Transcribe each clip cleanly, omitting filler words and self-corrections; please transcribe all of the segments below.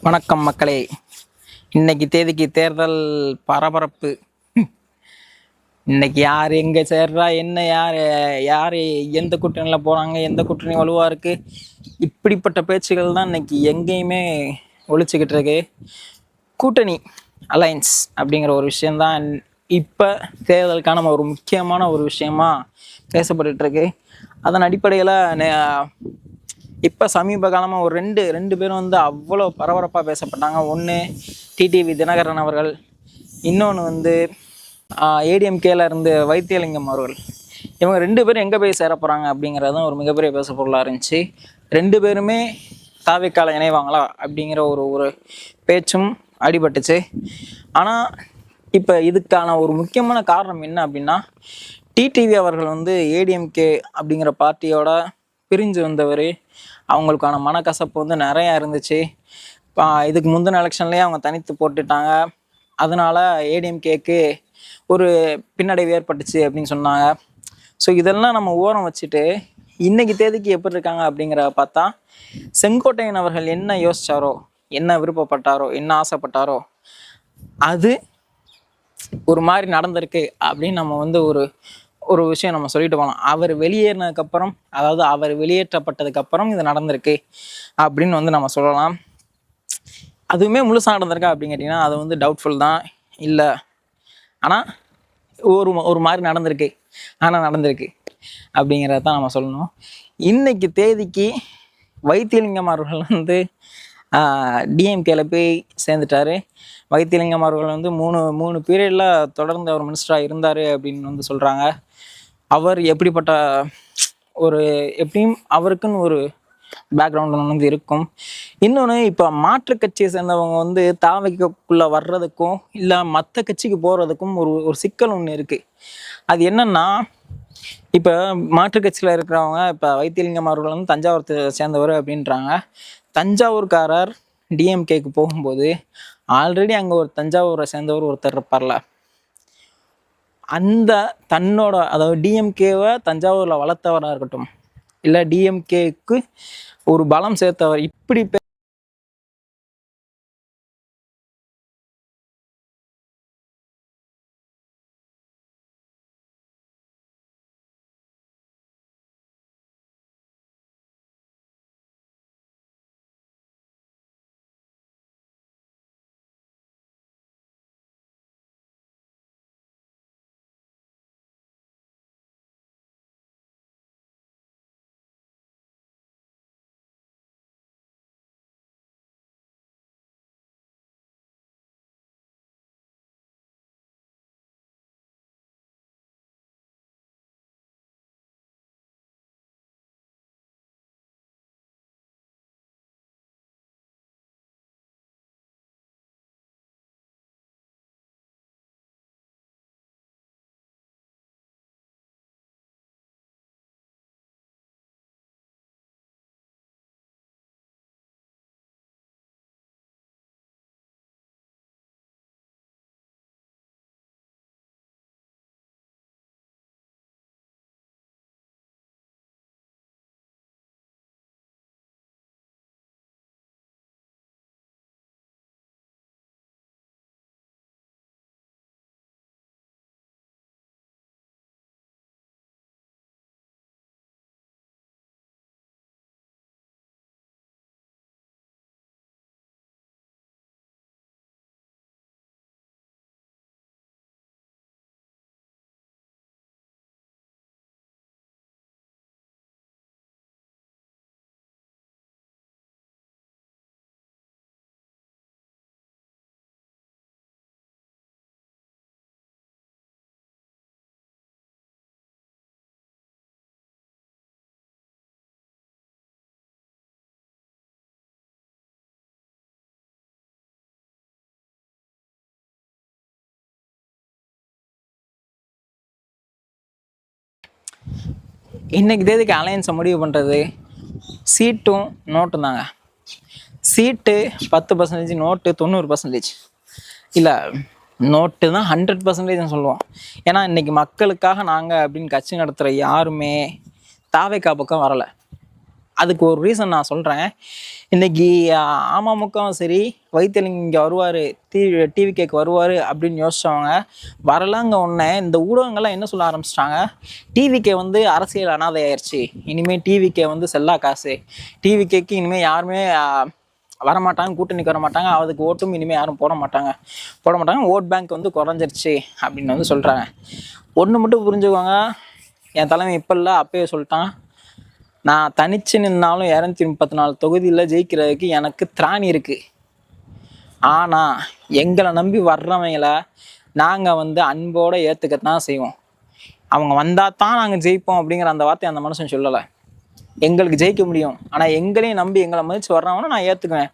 வணக்கம் மக்களே. இன்னைக்கு தேதிக்கு தேர்தல் பரபரப்பு. இன்னைக்கு யார் எங்கே சேர்றா, என்ன யார் யார் எந்த கூட்டணியில் போகிறாங்க, எந்த கூட்டணி வலுவாக இருக்குது, இப்படிப்பட்ட பேச்சுகள் தான் இன்னைக்கு எங்கேயுமே ஒழிச்சுக்கிட்டு இருக்கு. கூட்டணி அலையன்ஸ் அப்படிங்கிற ஒரு விஷயந்தான் இப்போ தேர்தலுக்கான ஒரு முக்கியமான ஒரு விஷயமா பேசப்பட்டு இருக்கு. அதன் அடிப்படையில் இப்போ சமீப காலமாக ஒரு ரெண்டு பேரும் அவ்வளோ பரபரப்பாக பேசப்பட்டாங்க. ஒன்று டிடிவி தினகரன் அவர்கள், இன்னொன்று ஏடிஎம்கேல இருந்து வைத்தியலிங்கம் அவர்கள். இவங்க ரெண்டு பேரும் எங்கே போய் சேர போகிறாங்க அப்படிங்கிறதும் ஒரு மிகப்பெரிய பேச பொருளாக இருந்துச்சு. ரெண்டு பேருமே தாவிக்கால இணைவாங்களா அப்படிங்கிற ஒரு பேச்சும் அடிபட்டுச்சு. ஆனால் இப்போ இதுக்கான ஒரு முக்கியமான காரணம் என்ன அப்படின்னா, டிடிவி அவர்கள் ஏடிஎம்கே அப்படிங்கிற பார்ட்டியோட பிரிஞ்சு வந்தவர். அவங்களுக்கான மனக்கசப்பு நிறையா இருந்துச்சு. இதுக்கு முந்தின எலெக்ஷன்லேயே அவங்க தனித்து போட்டுட்டாங்க. அதனால ஏடிஎம்கேக்கு ஒரு பின்னடைவு ஏற்பட்டுச்சு அப்படின்னு சொன்னாங்க. ஸோ இதெல்லாம் நம்ம ஓரம் வச்சுட்டு இன்னைக்கு தேதிக்கு எப்படி இருக்காங்க அப்படிங்கிற பார்த்தா, செங்கோட்டையன் அவர்கள் என்ன யோசிச்சாரோ, என்ன விருப்பப்பட்டாரோ, என்ன ஆசைப்பட்டாரோ அது ஒரு மாதிரி நடந்திருக்கு அப்படின்னு நம்ம ஒரு விஷயம் நம்ம சொல்லிட்டு போகலாம். அவர் வெளியேறினதுக்கப்புறம், அதாவது அவர் வெளியேற்றப்பட்டதுக்கப்புறம் இது நடந்திருக்கு அப்படின்னு நம்ம சொல்லலாம். அதுவுமே முழுசாக நடந்திருக்கா அப்படின்னு கேட்டிங்கன்னா அது டவுட்ஃபுல் தான். இல்லை, ஆனால் ஒரு மாதிரி நடந்திருக்கு, ஆனால் நடந்திருக்கு அப்படிங்கிறத தான் நம்ம சொல்லணும். இன்னைக்கு தேதிக்கு வைத்தியலிங்கம் அவர்கள் டிஎம்கேல போய் சேர்ந்துட்டாரு. வைத்தியலிங்கம் அவர்கள் மூணு பீரியடில் தொடர்ந்து அவர் மினிஸ்டராக இருந்தார் அப்படின்னு சொல்கிறாங்க. அவர் எப்படிப்பட்ட எப்படியும் அவருக்குன்னு ஒரு பேக்ரவுண்ட் இருக்கும். இன்னொன்று, இப்போ மாற்று கட்சியை சேர்ந்தவங்க தாவைக்குள்ளே வர்றதுக்கும் இல்லை மற்ற கட்சிக்கு போகிறதுக்கும் ஒரு சிக்கல் ஒன்று இருக்குது. அது என்னன்னா, இப்போ மாற்று கட்சியில் இருக்கிறவங்க, இப்போ வைத்தியலிங்கம் அவர்கள் தஞ்சாவூர் சேர்ந்தவர் அப்படின்றாங்க. தஞ்சாவூர்காரர் டிஎம்கேக்கு போகும்போது ஆல்ரெடி அங்கே ஒரு தஞ்சாவூரை சேர்ந்தவர் ஒருத்தர் இருப்பார்ல, அந்த தன்னோட, அதாவது டிஎம்கேவை தஞ்சாவூரில் வளர்த்தவராக இருக்கட்டும், இல்லை டிஎம்கேக்கு ஒரு பலம் சேர்த்தவர், இப்படி இன்னைக்கு தேதிக்கு அலையன்ஸை முடிவு பண்ணுறது சீட்டும் நோட்டும் தாங்க. சீட்டு 10%, நோட்டு 90%. இல்லை, நோட்டு தான் 100% சொல்லுவோம். ஏன்னா இன்னைக்கு மக்களுக்காக நாங்கள் அப்படின்னு கட்சி நடத்துகிற யாருமே தாவேக்கா பக்கம் வரலை. அதுக்கு ஒரு ரீசன் நான் சொல்கிறேன். இன்னைக்கு அமமுகவும் சரி, வைத்திலிங்கம் இங்கே வருவார், டிவிகேக்கு வருவார் அப்படின்னு யோசிச்சவங்க வரலாங்க. ஒன்று இந்த ஊடகங்கள்லாம் என்ன சொல்ல ஆரம்பிச்சிட்டாங்க, டிவிகே வந்து அரசியல் அனாதை ஆயிடுச்சு, இனிமேல் டிவிகே வந்து செல்லா காசு, டிவிகேக்கு இனிமேல் யாருமே வரமாட்டாங்க, கூட்டணிக்கு வர மாட்டாங்க, அதுக்கு ஓட்டும் இனிமேல் யாரும் போட மாட்டாங்க, ஓட் பேங்க் வந்து குறைஞ்சிருச்சு அப்படின்னு வந்து சொல்கிறாங்க. ஒன்று மட்டும் புரிஞ்சுக்கோங்க, என் தலைமை இப்போ இல்லை அப்பயே சொல்லிட்டான், நான் தனிச்சு நின்னாலும் 234 தொகுதியில் ஜெயிக்கிறதுக்கு எனக்கு திராணி இருக்குது. ஆனால் எங்களை நம்பி வர்றவங்களை நாங்கள் வந்து அன்போடு ஏற்றுக்கத்தான் செய்வோம். அவங்க வந்தால் தான் நாங்கள் ஜெயிப்போம் அப்படிங்கிற அந்த வார்த்தையை அந்த மனுஷன் சொல்லலை. எங்களுக்கு ஜெயிக்க முடியும், ஆனால் எங்களையும் நம்பி எங்களை மதித்து வர்றவங்கன்னா நான் ஏற்றுக்குவேன்.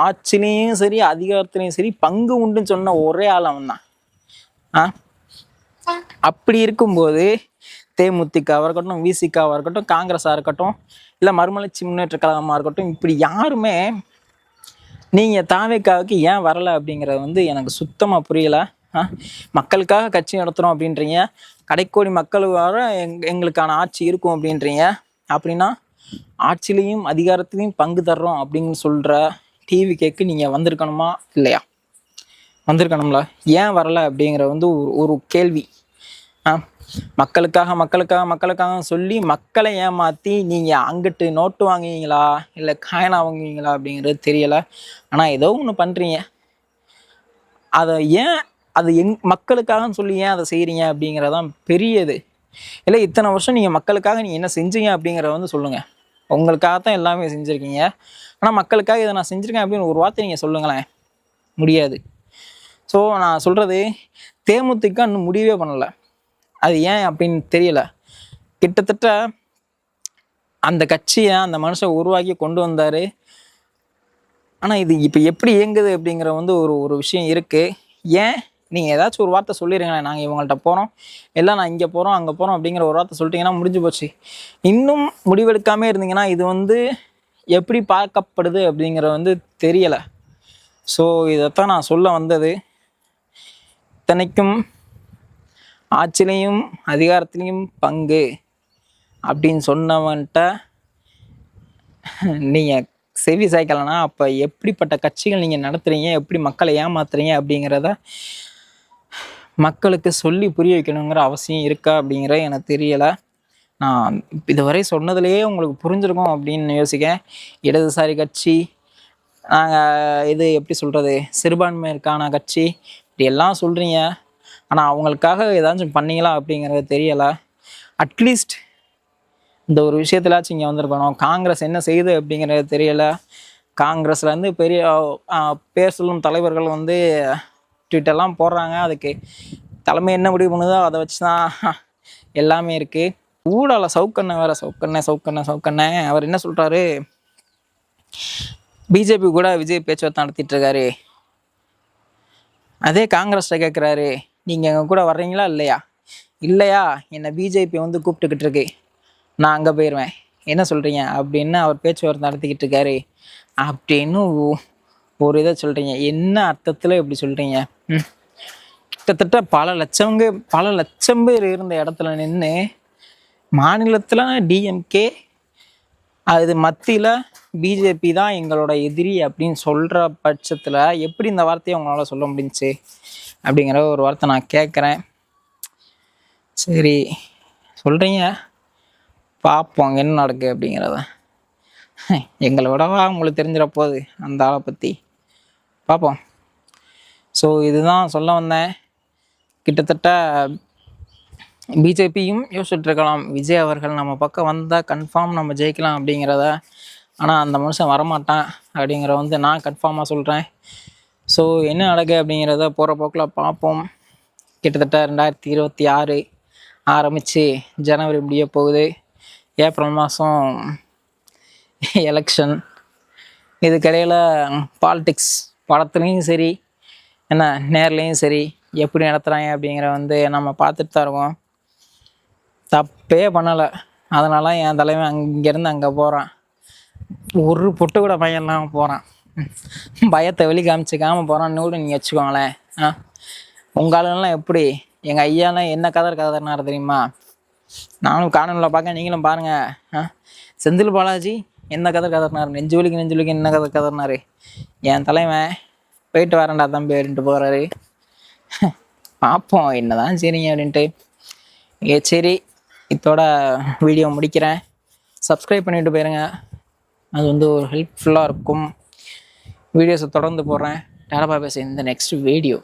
ஆட்சிலையும் சரி அதிகாரத்துலேயும் சரி பங்கு உண்டுன்னு சொன்ன ஒரே ஆள் அவன் தான். அப்படி இருக்கும்போது தேமுதிகவாக இருக்கட்டும், விசிகாவாக இருக்கட்டும், காங்கிரஸாக இருக்கட்டும், இல்லை மறுமலர்ச்சி முன்னேற்ற கழகமாக இருக்கட்டும், இப்படி யாருமே நீங்கள் தாவேக்காவுக்கு ஏன் வரலை அப்படிங்கிறது வந்து எனக்கு சுத்தமாக புரியலை. மக்களுக்காக கட்சி நடத்துகிறோம் அப்படின்றீங்க, கடைக்கோடி மக்கள் வர எங்களுக்கான ஆட்சி இருக்கும் அப்படின்றீங்க. அப்படின்னா ஆட்சிலையும் அதிகாரத்திலையும் பங்கு தர்றோம் அப்படின்னு சொல்கிற டிவிகேக்கு நீங்கள் வந்திருக்கணுமா இல்லையா? வந்திருக்கணும்ல. ஏன் வரலை அப்படிங்கிற வந்து ஒரு கேள்வி. மக்களுக்காக சொல்லி மக்களை ஏமாற்றி நீங்கள் அங்கிட்டு நோட்டு வாங்குவீங்களா இல்லை காயினா வாங்குவீங்களா அப்படிங்கிறது தெரியலை. ஆனால் ஏதோ ஒன்று பண்ணுறீங்க. அதை ஏன் அது மக்களுக்காகன்னு சொல்லி ஏன் அதை செய்கிறீங்க அப்படிங்கிறதான் பெரியது. இல்லை இத்தனை வருஷம் நீங்கள் மக்களுக்காக நீங்கள் என்ன செஞ்சீங்க அப்படிங்கிறத வந்து சொல்லுங்கள். உங்களுக்காக தான் எல்லாமே செஞ்சுருக்கீங்க, ஆனால் மக்களுக்காக இதை நான் செஞ்சுருக்கேன் அப்படின்னு ஒரு வார்த்தை நீங்கள் சொல்லுங்களேன். முடியாது. ஸோ நான் சொல்கிறது, தேமுதிக இன்னும் முடிவே பண்ணலை. அது ஏன் அப்படின்னு தெரியல. கிட்டத்தட்ட அந்த கட்சியை அந்த மனுஷன் உருவாக்கி கொண்டு வந்தார். ஆனால் இது இப்போ எப்படி இயங்குது அப்படிங்கிற வந்து ஒரு விஷயம் இருக்குது. ஏன் நீங்கள் ஏதாச்சும் ஒரு வார்த்தை சொல்லிடுங்களேன், நாங்கள் இவங்கள்ட்ட போகிறோம், எல்லாம் நான் இங்கே போகிறோம் அங்கே போகிறோம் அப்படிங்கிற ஒரு வார்த்தை சொல்லிட்டிங்கன்னா முடிஞ்சு போச்சு. இன்னும் முடிவெடுக்காமல் இருந்தீங்கன்னா இது வந்து எப்படி பார்க்கப்படுது அப்படிங்கிற வந்து தெரியலை. ஸோ இதைத்தான் நான் சொல்ல வந்தது. இத்தனைக்கும் ஆட்சிலையும் அதிகாரத்துலேயும் பங்கு அப்படின்னு சொன்னவன்ட்ட நீங்கள் செவி சாய்க்கலைன்னா அப்போ எப்படிப்பட்ட கட்சிகள் நீங்கள் நடத்துகிறீங்க, எப்படி மக்களை ஏமாத்துறீங்க அப்படிங்கிறத மக்களுக்கு சொல்லி புரிய வைக்கணுங்கிற அவசியம் இருக்கா அப்படிங்கிற எனக்கு தெரியலை. நான் இதுவரை சொன்னதுலேயே உங்களுக்கு புரிஞ்சிருக்கும் அப்படின்னு யோசிக்கேன். இடதுசாரி கட்சி, நாங்கள் இது எப்படி சொல்கிறது, சிறுபான்மையிற்கான கட்சி, இப்படி எல்லாம் சொல்கிறீங்க. ஆனால் அவங்களுக்காக ஏதாச்சும் பண்ணீங்களா அப்படிங்கிறது தெரியலை. அட்லீஸ்ட் இந்த ஒரு விஷயத்துலாச்சும் இங்கே வந்திருக்கணும். காங்கிரஸ் என்ன செய்யுது அப்படிங்கிறது தெரியலை. காங்கிரஸ்லேருந்து பெரிய பேர் சொல்லும் தலைவர்கள் வந்து ட்விட்டர்லாம் போடுறாங்க. அதுக்கு தலைமை என்ன முடிவு பண்ணுதோ அதை வச்சு தான் எல்லாமே இருக்குது. ஊடால சவுக்கண்ணை வேறு சவுக்கண்ணை அவர் என்ன சொல்கிறாரு, பிஜேபி கூட விஜய் பேச்சுவார்த்தை நடத்திட்டு இருக்காரு. அதே காங்கிரஸ்கிட்ட கேட்குறாரு, நீங்கள் எங்கள் கூட வர்றீங்களா இல்லையா என்னை பிஜேபி வந்து கூப்பிட்டுக்கிட்டு இருக்கு, நான் அங்கே போயிடுவேன், என்ன சொல்கிறீங்க அப்படின்னு அவர் பேச்சுவார்த்தை நடத்திக்கிட்டு இருக்காரு அப்படின்னு ஒரு இதை சொல்கிறீங்க. என்ன அர்த்தத்தில் இப்படி சொல்கிறீங்க? கிட்டத்தட்ட பல லட்சம் பேர் இருந்த இடத்துல நின்று மாநிலத்தில் டிஎம்கே, அது மத்தியில் பிஜேபி தான் எங்களோட எதிரி அப்படின்னு சொல்கிற பட்சத்தில் எப்படி இந்த வார்த்தையை உங்களால் சொல்ல முடிஞ்சுச்சு அப்படிங்கிற ஒரு வார்த்தை நான் கேட்குறேன். சரி சொல்கிறீங்க, பார்ப்போம் என்ன நடக்குது அப்படிங்கிறத. எங்களை விடவா உங்களுக்கு தெரிஞ்சிட போகுது அந்த ஆளை பற்றி, பார்ப்போம். ஸோ இதுதான் சொல்ல வந்தேன். கிட்டத்தட்ட பிஜேபியும் யோசிச்சுட்டு இருக்கலாம், விஜய் அவர்கள் நம்ம பக்கம் வந்தால் கன்ஃபார்ம் நம்ம ஜெயிக்கலாம் அப்படிங்கிறத. ஆனால் அந்த மனுஷன் வரமாட்டான் அப்படிங்கிற வந்து நான் கன்ஃபார்மாக சொல்கிறேன். ஸோ என்ன நடக்குது அப்படிங்கிறத போகிற போக்கில் பார்ப்போம். கிட்டத்தட்ட 2026 ஆரம்பித்து ஜனவரி முடிய போகுது. ஏப்ரல் மாதம் எலெக்ஷன். இதுக்கிடையில் பாலிடிக்ஸ் படத்துலேயும் சரி என்ன நேர்லேயும் சரி எப்படி நடத்துகிறாங்க அப்படிங்கிற வந்து நம்ம பார்த்துட்டு தான் இருக்கோம். தப்பே பண்ணலை, அதனால என் தலைவன் அங்கேருந்து அங்கே போகிறான், ஒரு பொட்டு கூட பையன் இல்லாமல் போகிறான், பயத்தை வெளி காமிச்சிக்காமல் போகிறான்னு கூட நீங்கள் வச்சுக்கோங்களேன். உங்கள் ஆளுங்கள்லாம் எப்படி, எங்கள் ஐயாலாம் என்ன கதறினார் தெரியுமா? நானும் காணொலியில் பார்க்க, நீங்களும் பாருங்கள். செந்தில் பாலாஜி என்ன கதை கதறினார், நெஞ்சு வலிக்கு என்ன கதை கதறினாரு. என் தலைவன் போயிட்டு வரேன்டா தம்பி அப்படின்ட்டு போகிறாரு. பார்ப்போம் என்னதான் சரிங்க அப்படின்ட்டு. சரி, இதோட வீடியோ முடிக்கிறேன். சப்ஸ்கிரைப் பண்ணிட்டு போயிருங்க, அது வந்து ஒரு ஹெல்ப்ஃபுல்லாக இருக்கும். வீடியோஸை தொடர்ந்து போடுறேன். டேலப்பா பேச இந்த நெக்ஸ்ட் வீடியோ.